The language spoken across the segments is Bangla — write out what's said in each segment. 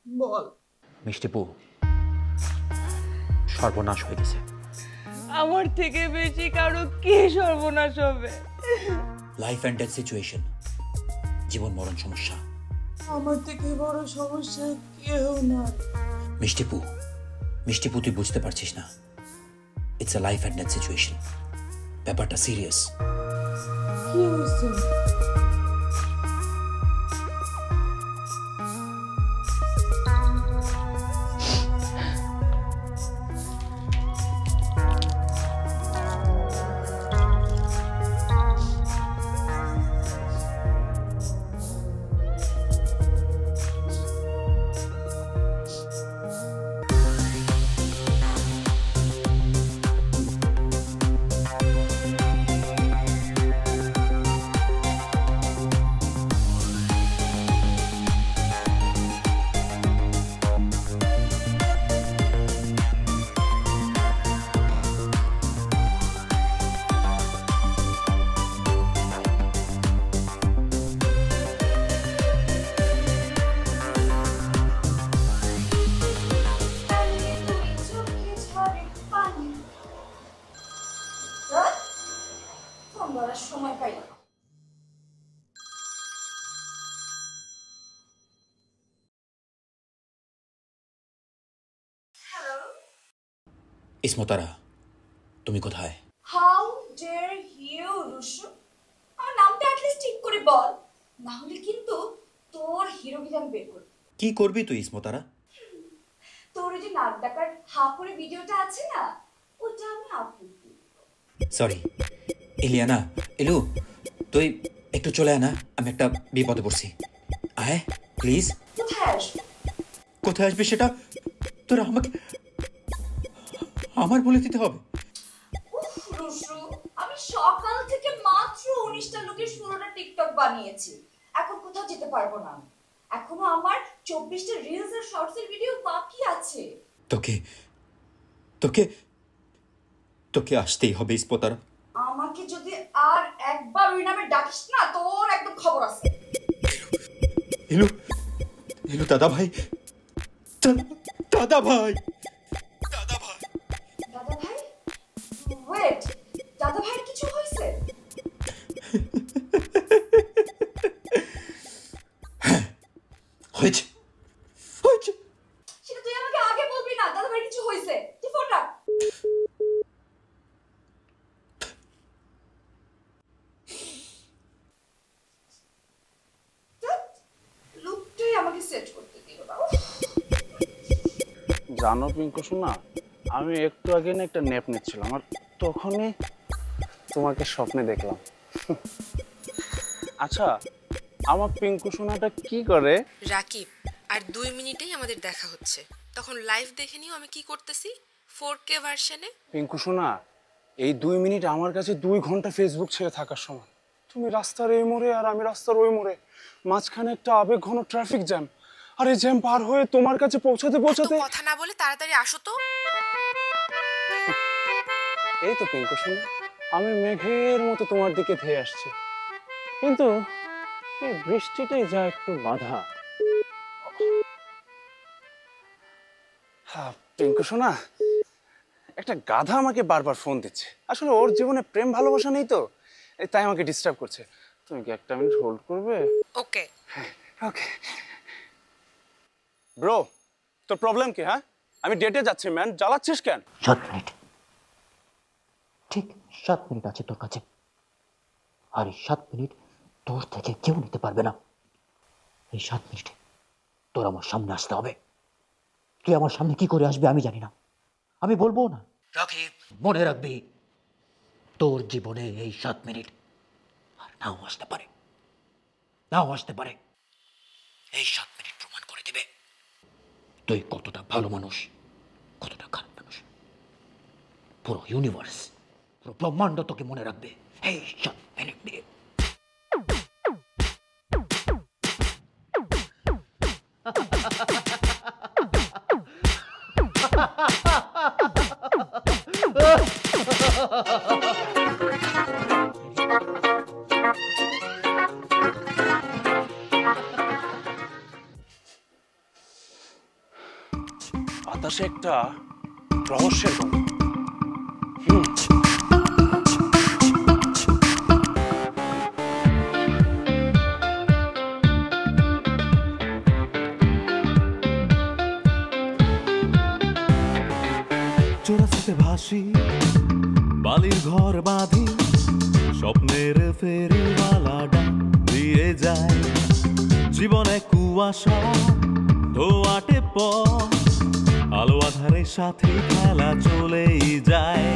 বল। মিষ্টিপু, সর্বনাশ হয়ে গেছে। আমার থেকে বেশি কারো কি সর্বনাশ হবে? লাইফ অ্যান্ড ডেথ সিচুয়েশন, জীবন মরণ সমস্যা। আমার থেকে বড় সমস্যা কেউ না। মিষ্টিপু, মিষ্টিপু, তুই বুঝতে পারছিস না। It's a life and death situation. ব্যাপারটা সিরিয়াস। কি হয়েছে? সময় পাই না। ইসমতারা, তুমি কোথায়? হাউ ডেয়ার ইউ রুশু, আমার নামটা অ্যাটলিস্ট ঠিক করে বল, না হলে কিন্তু তোর হিরোগিরি আমি বের করব। কি করবি তুই ইসমতারা? তোর যে নাক ডাকার হা করে ভিডিওটা আছে না, ওটা আমি আপলোড করব। সরি ইলিয়ানা, এলু, তুই একটু চলে আয় না, আমি একটা বিপদে পড়ছি। আয় প্লিজ। কোথায় আসবি? কোথায় আসবি সেটা তোরা আমাকে আমার বলে দিতে হবে? উফ রুশু, আমি সকাল থেকে মাত্র 19টা লোকের 16টা টিকটক বানিয়েছি। এখন কোথাও যেতে পারবো না। এখনো আমার 24টা রিলস আর শর্টস এর ভিডিও বাকি আছে। তোকে তোকে তোকে আসতেই হবে ইসমতারা। আমাকে যদি আর একবার ওই নামে ডাকিস না, তোর একদম খবর আছে। এলু, এলু, দাদা ভাই, দাদা ভাই, দাদা ভাই, দাদা ভাই, ওয়েট, দাদা ভাইয়ের কিছু হয়েছে? হয়েছে হয়েছে। সেটা তুই আমাকে আগে বলবি না? দাদা ভাইয়ের কিছু হয়েছে, তুই ফোন রাখ। লুকটাই আমাকে সেট করতে দিও না। জানো পিঙ্কু শোনা, আমি একটু আগে না একটা ন্যাপ নিচ্ছিলাম আর তখনই তোমাকে স্বপ্নে দেখলাম। আচ্ছা, আমার পিঙ্কু সোনাটা কি করে? রাকিব, আর 2 মিনিটেই আমাদের দেখা হচ্ছে। তখন লাইভ দেখে নিও আমি কি করতেছি 4K ভার্সনে। পিঙ্কু সোনা, এই 2 মিনিট আমার কাছে 2 ঘন্টা ফেসবুক ছেড়ে থাকার সময়। তুমি রাস্তার এই মোড়ে আর আমি রাস্তার ওই মোড়ে, মাঝখানে একটা আবেগ ঘন ট্রাফিক জ্যাম। আর এই জ্যাম পার হয়ে তোমার কাছে পৌঁছাতে কথা না বলে তাড়াতাড়ি আসো তো। এই তো পিঙ্কু সোনা, আমি মেঘের মতো তোমার দিকে ধেয়ে আসছি, কিন্তু এই বৃষ্টিটাই যা একটু বাধা। হ্যাঁ পিঙ্কু সোনা, একটা গাধা আমাকে বারবার ফোন দিচ্ছে। আসলে ওর জীবনে প্রেম ভালোবাসা নেই তো, তাই আমাকে ডিস্টার্ব করছে। তুমি কি একটা মিনিট হোল্ড করবে? ওকে ওকে ব্রো, তোর প্রবলেম কি? হ্যাঁ, আমি ডেটে যাচ্ছি ম্যান, জ্বালাচ্ছিস কেন? 7 মিনিট, ঠিক 7 মিনিট আছে তোর কাছে, আর এই 7 মিনিট তোর থেকে কেউ নিতে পারবে না। এই 7 মিনিটে তোর আমার সামনে আসতে হবে। তুই আমার সামনে কি করে আসবে আমি জানি না, আমি বলবো না। রাকিব, মনে রাখবি তোর জীবনে এই 7 মিনিট আর নাও আসতে পারে, নাও আসতে পারে। এই 7 মিনিট প্রমাণ করে দিবে তুই কতটা ভালো মানুষ, কতটা খারাপ মানুষ। পুরো ইউনিভার্স, পুরো ব্রহ্মাণ্ড তোকে মনে রাখবে এই 7 মিনিট দিয়ে। বাতাসে একটা রহস্যের গন্ধ। চোরাস্রোতে ভাসি, বালির ঘর বাঁধি, স্বপ্নের ফেরিওয়ালা ডাক দিয়ে যায়। জীবনে কুয়াশা ধোয়াটে পথ, আলো আধারের সাথে খেলা চলেই যায়।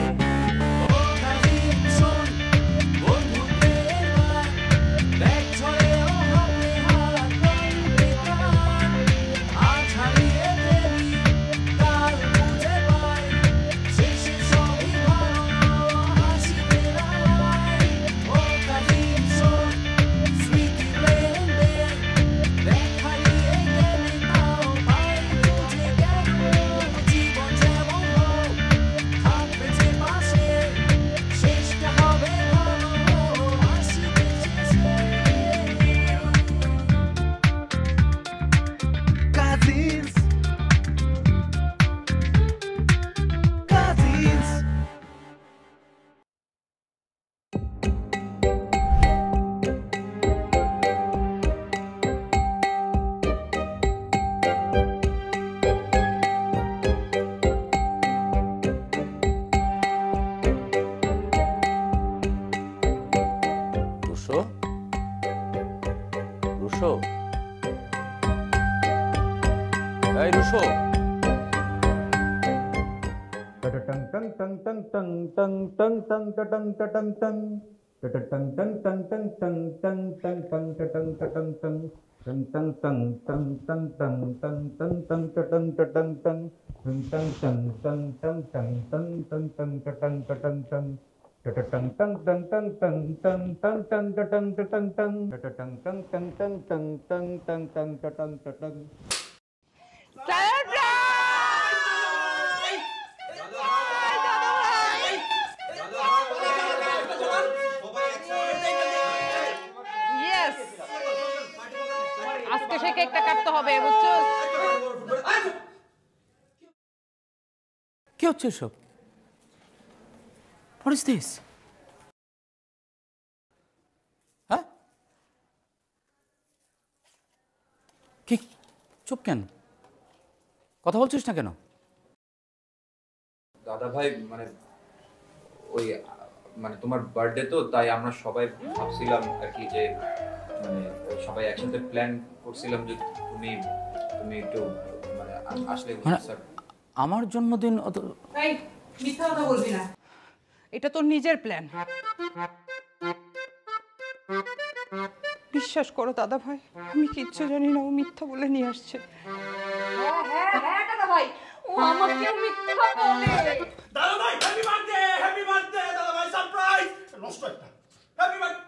আজকে সে কেকটা কাটতে হবে, বুঝছো? কি হচ্ছে এসব? What is this? হ্যাঁ, কি চুপ কেন? কথা বলছিস না কেন? দাদা ভাই মানে ওই মানে তোমার বার্থডে তো, তাই আমরা সবাই ভাবছিলাম আর কি যে মানে সবাই একসাথে প্ল্যান করছিলাম যে তুমি একটু মানে আসলে স্যার। আমার জন্মদিন অত এই মিথ্যা কথা বলবি না, এটা তোর নিজের প্ল্যান। বিশ্বাস করো দাদা ভাই, আমি কিচ্ছু জানি না, ও মিথ্যা বলে নিয়ে আসছে। হ্যাঁ হ্যাঁ হ্যাঁ দাদা ভাই, ও আমাকে মিথ্যা বলে। দাদা ভাই হ্যাপি বার্থডে দাদা ভাই, সারপ্রাইজ নষ্ট একটা হ্যাপি বার্থডে।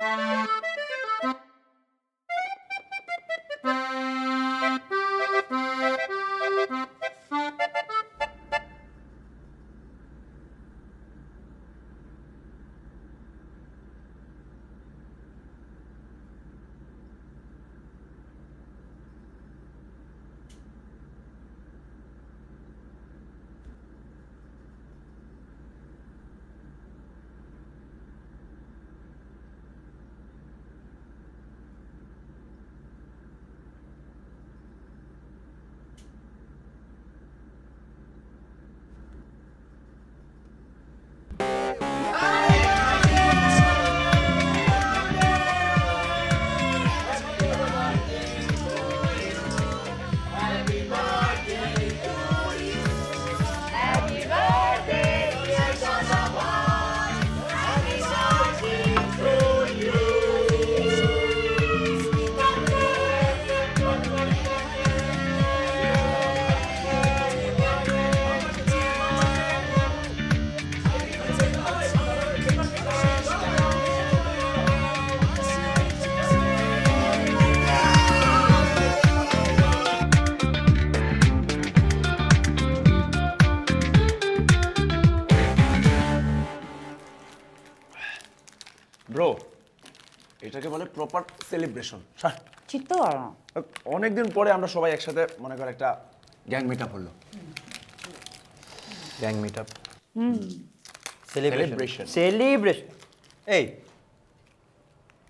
ব্রো, এটাকে বলে প্রপার সেলিব্রেশন। চিত্ত অনেকদিন পরে আমরা সবাই একসাথে মনে কর একটা গ্যাং মিট আপ হলো। Gang meet up, celebration. এই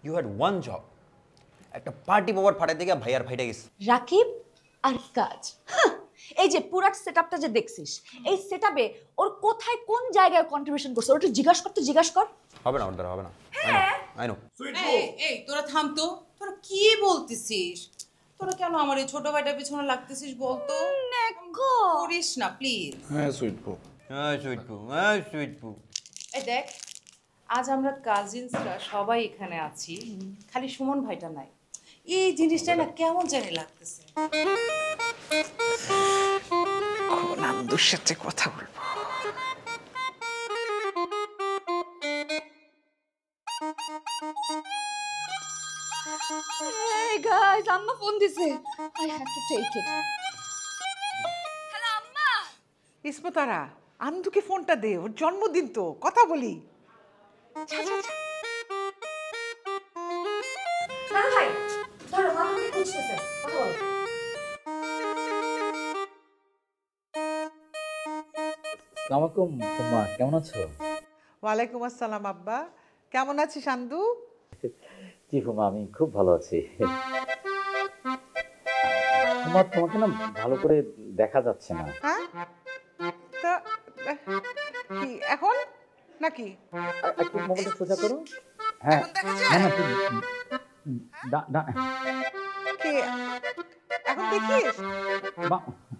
ইউ হ্যাড ওয়ান জব, একটা পার্টি পাওয়ার ফাটাইতে গিয়ে ভাই আর ভাইটা গেছে। রাকিব আর কাজ, এই যে পুরো সেটআপটা যে দেখছিস, এই সেটআপে ওর কোথায় কোন জায়গায় কন্ট্রিবিউশন করছে ওটা জিজ্ঞাসা কর। হবে না, ওর হবে না। I know. এই তোরা থাম তো, তোরা কি বলতেছিস? তোরা কেন আমার এই ছোট ভাইটার পিছনে লাগতেছিস বলতো? করিস না প্লিজ। হ্যাঁ সুইট বউ, সুইট বউ। এই দেখ, আজ আমরা কাজিনসরা সবাই এখানে আছি, খালি সুমন ভাইটা নাই। এই জিনিসটা না কেমন জানি লাগতেছে। নান্দুর সাথে কথা বলবো। Hey guys, আম্মা ফোন দিছে। I have to take it. Hello আম্মা। ইসমতারা, আন্দুকে ফোনটা দে, ওর জন্মদিন তো, কথা বলি। দাদা ভাই, ধরো মামা কি খুঁজতেছে, কথা বলো। আসসালামু আলাইকুম ফুম্মা, কেমন আছো? ওয়ালাইকুম আসসালাম আব্বা, কেমন আছিস আন্দু? জি ফুম্মা, আমি খুব ভালো আছি। ফুম্মা, তোমাকে না ভালো করে দেখা যাচ্ছে না। হ্যাঁ তা কি এখন নাকি? একটু মোবাইলটা সোজা করো। হ্যাঁ, না না তুমি কি এখন দেখিস?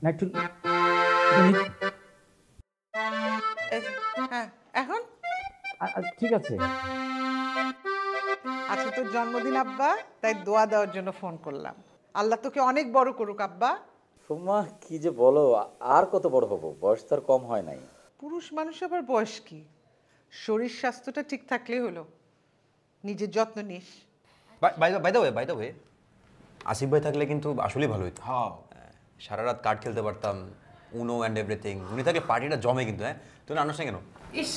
না একটু হ্যাঁ এখন ঠিক আছে। আজকে তোর জন্মদিন আব্বা, তাই দোয়া দেওয়ার জন্য ফোন করলাম। আল্লাহ তোকে অনেক বড় করুক আব্বা। ফুম্মা কি যে বলো, আর কত বড় হবো, বয়স তো আর কম হয় নাই। পুরুষ মানুষ আবার বয়স কি, শরীর স্বাস্থ্যটা ঠিক থাকলেই হলো। নিজের যত্ন নিস। বাই দ্য ওয়ে, আসিফ ভাই থাকলে কিন্তু আসলেই ভালো হতো। হ্যাঁ, সারা রাত কার্ড খেলতে পারতাম, উনো অ্যান্ড এভরিথিং। উনি থাকলে পার্টিটা জমে কিন্তু। হ্যাঁ, তুমি আনাস না কেন? ইস,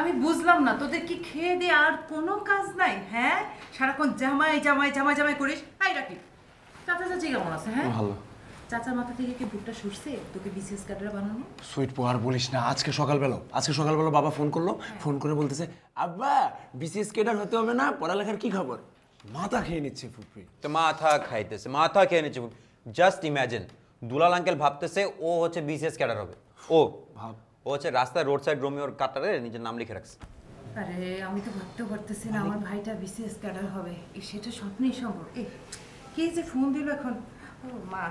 আমি বুঝলাম না, তোদের কি খেয়ে দিয়ে আর কোনো কাজ নাই? হ্যাঁ, সারাক্ষণ জামাই জামাই জামাই জামাই করিস। আই রাকিব, চাচা চাচি কেমন আছে? হ্যাঁ ভালো। চাচার মাথা থেকে কি ভুট্টা সরছে তোকে বিসিএস ক্যাডার বানানো? সুইট বউ, আর বলিস না। আজকে সকালবেলা বাবা ফোন করলো, ফোন করে বলতেছে আব্বা বিসিএস ক্যাডার হতে হবে না, পড়ালেখার কি খবর? মাথা খেয়ে নিচ্ছে ফুপি। তো মাথা খেয়ে নিচ্ছে। জাস্ট ইম্যাজিন, দুলাল আঙ্কেল ভাবতেছে ও হচ্ছে বিসিএস ক্যাডার হবে। ও হচ্ছে রাস্তায় রোড সাইড রোমিওর কাটারে নিজের নাম লিখে রাখছে। আরে আমি তো ভাবতেও পারতেছি না আমার ভাইটা বিসিএস ক্যাডার হবে। সেটা স্বপ্নেই সম্ভব। এই কে যে ফোন দিল এখন? ও মা।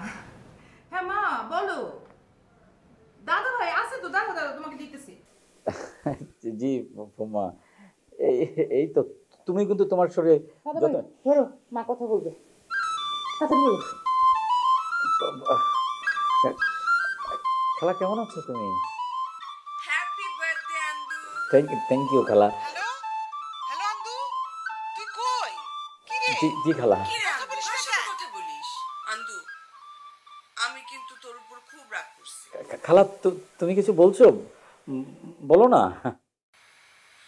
হ্যাঁ মা বলো। দাদা ভাই আছে তো, দাদা তোমাকে দিতেছি। জি ফুম্মা, এই তো তুমি কিন্তু তোমার শরীরে ধরো, মা কথা বলবে। খালা কেমন আছো তুমি? Happy birthday Andu. Thank you খালা। হ্যালো হ্যালো আন্দু, তুই কই? কি রে? জি খালা। কি রে আন্দু, কার সাথে কথা বলিস? আন্দু, আমি কিন্তু তোর উপর খুব রাগ করছি। খালা তুমি কিছু বলছো, বলো না।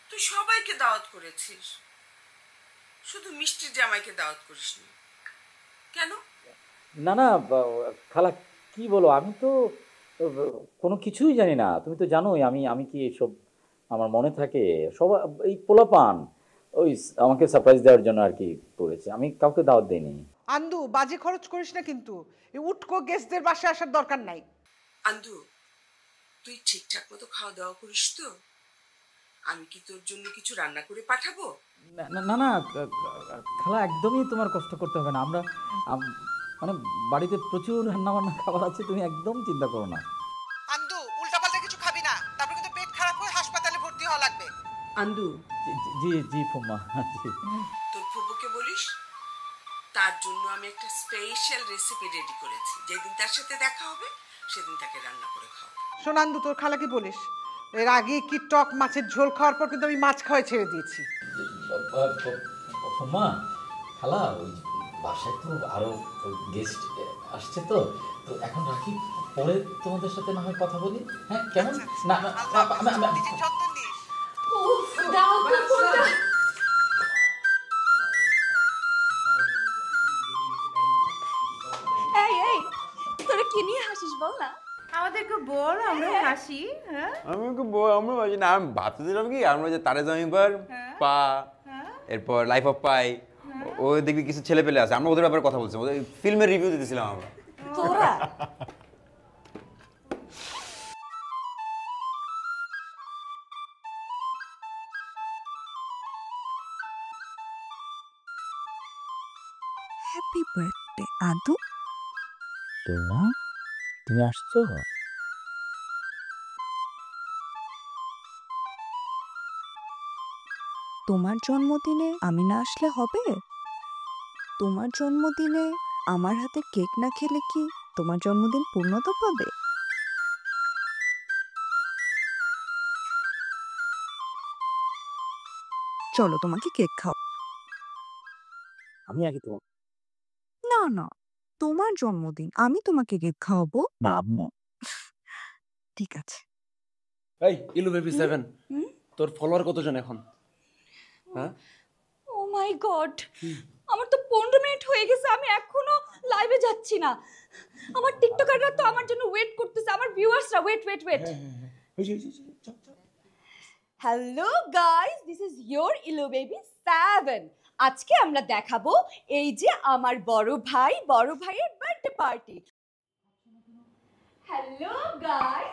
তুই সবাইকে দাওয়াত করেছিস, শুধু মিষ্টির জামাইকে দাওয়াত করিসনি কেন? না না খালা, কি বলো, আমি তো কোনো কিছুই জানি না। তুমি তো জানোই আমি কি এসব আমার মনে থাকে। সবাই এই পোলাপান ওই আমাকে সারপ্রাইজ দেওয়ার জন্য আর কি করেছে, আমি কাউকে দাওয়াত দিইনি। আন্দু বাজে খরচ করিস না কিন্তু, এই উটকো গেস্টদের বাসায় আসার দরকার নাই। আন্দু, তুই ঠিকঠাক মতো খাওয়া দাওয়া করিস তো? আমি কি তোর জন্য কিছু রান্না করে পাঠাবো? না না খালা, একদমই তোমার কষ্ট করতে হবে না। আমরা মানে বাড়িতে প্রচুর রান্নাবান্না খাবার আছে, তুমি একদম চিন্তা করো না। আন্দু উল্টাপাল্টা কিছু খাবি না, তারপর কিন্তু পেট খারাপ হয়ে হাসপাতালে ভর্তি হওয়া লাগবে। আন্দু, জি ফুম্মা, জি। তোর ফুপুকে বলিস তার জন্য আমি একটা স্পেশাল রেসিপি রেডি করেছি। যেদিন তার সাথে দেখা হবে সেদিন তাকে রান্না করে খাও। শোন আন্দু, তোর খালাকে বলিস এর আগে কি টক মাছের ঝোল খাওয়ার পর কিন্তু আমি মাছ খাওয়াই ছেড়ে দিয়েছি। ফুম্মা, খালা ওই বাসায় তো আরো গেস্ট আসছে, তো এখন রাখি, পরে তোমাদের সাথে না হয় কথা বলি। হ্যাঁ কেমন? না নিজের যত্ন নিস। আমাদেরকে বল, আমরা হাসি। হ্যাঁ আমি ওকে আমরা বলছি না, আমি ভাবতেছিলাম কি আমরা যে তারে জমিন পর পা, এরপর লাইফ অফ পাই, ও দেখবি কিছু ছেলে পেলে আছে, আমরা ওদের ব্যাপারে কথা বলছিলাম, ওদের ফিল্মের রিভিউ দিতেছিলাম আমরা। তোরা হ্যাপি বার্থডে আদু। তোমা, তুমি আসছো? তোমার জন্মদিনে আমি না আসলে হবে? তোমার জন্মদিনে আমার হাতে কেক না খেলে কি তোমার জন্মদিন পূর্ণতা পাবে? চলো তোমাকে কেক খাও। আমি আগে তো না না, তোমার জন্মদিন, আমি তোমাকে কেক খাওয়াবো। না আম্মু। ঠিক আছে। এই ইলু বেবি 7, তোর ফলোয়ার কতজন এখন? হ্যাঁ ও মাই গড, আমার তো 15 মিনিট হয়ে গেছে, আমি এখনো লাইভে যাচ্ছি না। আমার টিকটকাররা তো আমার জন্য ওয়েট করতেছে, আমার ভিউয়ার্সরা wait. Hello guys, this is your Ilu baby 7। আজকে আমরা দেখাবো এই যে আমার বড় ভাইয়ের বার্থডে পার্টি। হ্যালো গাইস,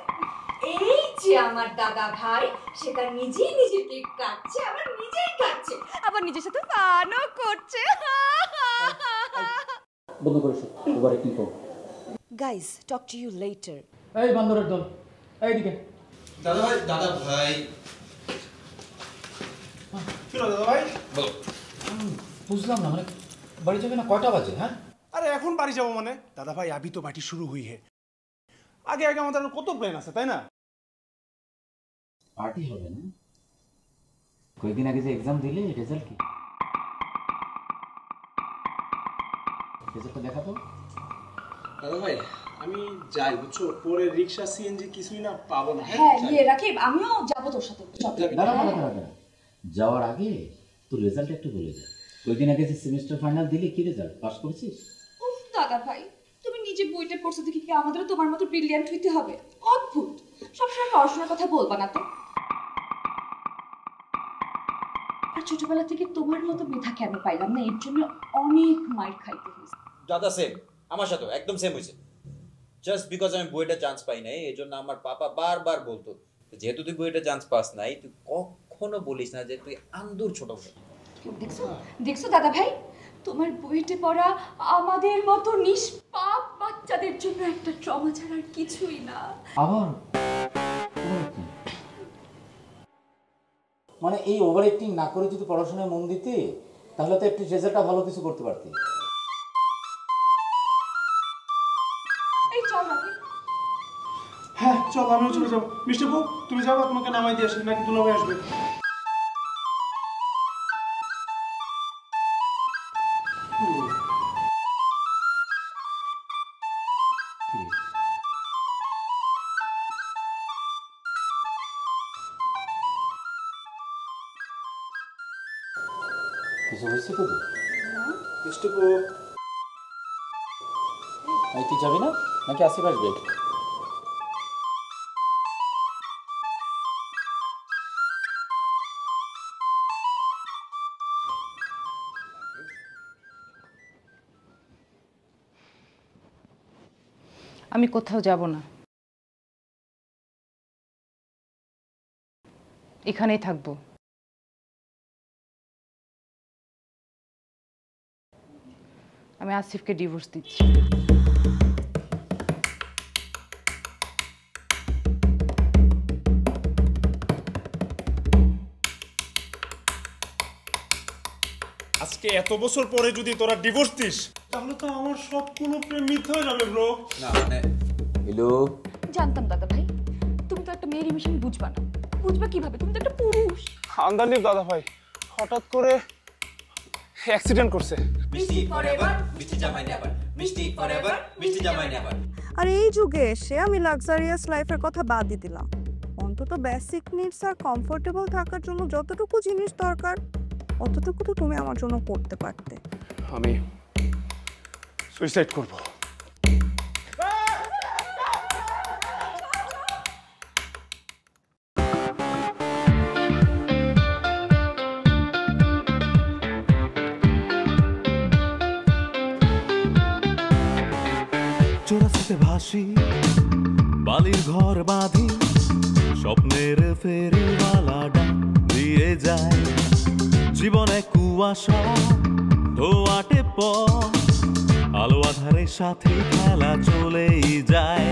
এই যে আমার দাদা ভাই, সে তার নিজেই নিজের কেক কাটছে, আবার নিজেই খাচ্ছে, আবার নিজের সাথে ফানও করছে। বন্ধ করে এবারে কি করব? Guys, talk to you later. এই বান্দরের দল, এইদিকে। দাদা ভাই কি দাদা ভাই? বলো। বুঝলাম না, মানে বাড়ি যাবে না? কয়টা বাজে? হ্যাঁ আরে এখন বাড়ি যাবো মানে? দাদা ভাই আবি তো পার্টি শুরু হুই হে। আগে আমাদের কত প্ল্যান আছে, তাই না? পার্টি হবে না? কয়েকদিন আগে যে এক্সাম দিলে, রেজাল্ট কি? রেজাল্টটা দেখাতো। দাদা ভাই আমি যাই, বুঝছো, পরে রিক্সা সিএনজি কিছুই না পাবো না। হ্যাঁ ইয়ে রাকিব, আমিও যাবো তোর সাথে। দাঁড়া, যাওয়ার আগে তোর রেজাল্ট একটু বলে দে। কয়েকদিন আগে যে সেমিস্টার ফাইনাল দিলি, কি রেজাল্ট? পাস করেছিস? উফ দাদা ভাই, তুমি নিজে বইটা পড়ছো দেখি কি আমাদেরও তোমার মতো ব্রিলিয়ান্ট হইতে হবে? অদ্ভুত, সবসময় পড়াশোনার কথা বলবা না তো। আর ছোটবেলা থেকে তোমার মতো মেধাকে আমি পাইলাম না, এর জন্য অনেক মাইর খাইতে হয়েছে। দাদা সেম, আমার সাথেও একদম সেম হয়েছে। জাস্ট বিকজ আমি বইটা চান্স পাই নাই, এই জন্য আমার পাপা বারবার বলতো, যেহেতু তুই বইটা চান্স পাস নাই, তুই কখনো বলিস না যে তুই আন্দুর ছোট ভাই। দেখছো দাদা ভাই, তোমার বইতে পড়া আমাদের মতো নিষ্পাপ বাচ্চাদের জন্য একটা ট্রমা ছাড়া আর কিছুই না। আবার মানে এই ওভার অ্যাক্টিং না করে যদি পড়াশোনায় মন দিতে, তাহলে তো একটু রেজাল্টটা ভালো কিছু করতে পারতি। এই চল রাখি। হ্যাঁ চল, আমিও চলে যাবো। মিষ্টি বউ তুমি যাবো, তোমাকে নামাই দিয়ে আসি, নাকি দুলাভাই আসবে? কিছু হয়েছে তো? মিষ্টি বউ তুই যাবি না নাকি আসিফ আসবে? আমি কোথাও যাব না, এখানেই থাকবো। আমি আসিফকে ডিভোর্স দিচ্ছি। আজকে এত বছর পরে যদি তোরা ডিভোর্স দিস, তাহলে তো আমার সবগুলো প্রেম মিথ্যা হয়ে যাবে ব্রো। না মানে হ্যালো, জানতাম দাদা ভাই, তুমি তো একটা মেয়ের ইমোশন বুঝবা না। বুঝবা কিভাবে? তুমি তো একটা পুরুষ। আন্দালিব দাদা ভাই হঠাৎ করে অ্যাক্সিডেন্ট করছে। মিষ্টি ফরএভার, মিষ্টি জামাই নেভার, মিষ্টি ফরএভার, মিষ্টি জামাই নেভার। আর এই যুগে এসে আমি লাক্সারিয়াস লাইফের কথা বাদই দিলাম। অন্তত বেসিক নিডস আর কমফোর্টেবল থাকার জন্য যতটুকু জিনিস দরকার, অতটুকু তো তুমি আমার জন্য করতে পারতে। আমি সুইসাইড করব। যায় জীবনে কুয়াশা ধোয়াটে পথ আলো আধারের সাথে খেলা চলেই যায়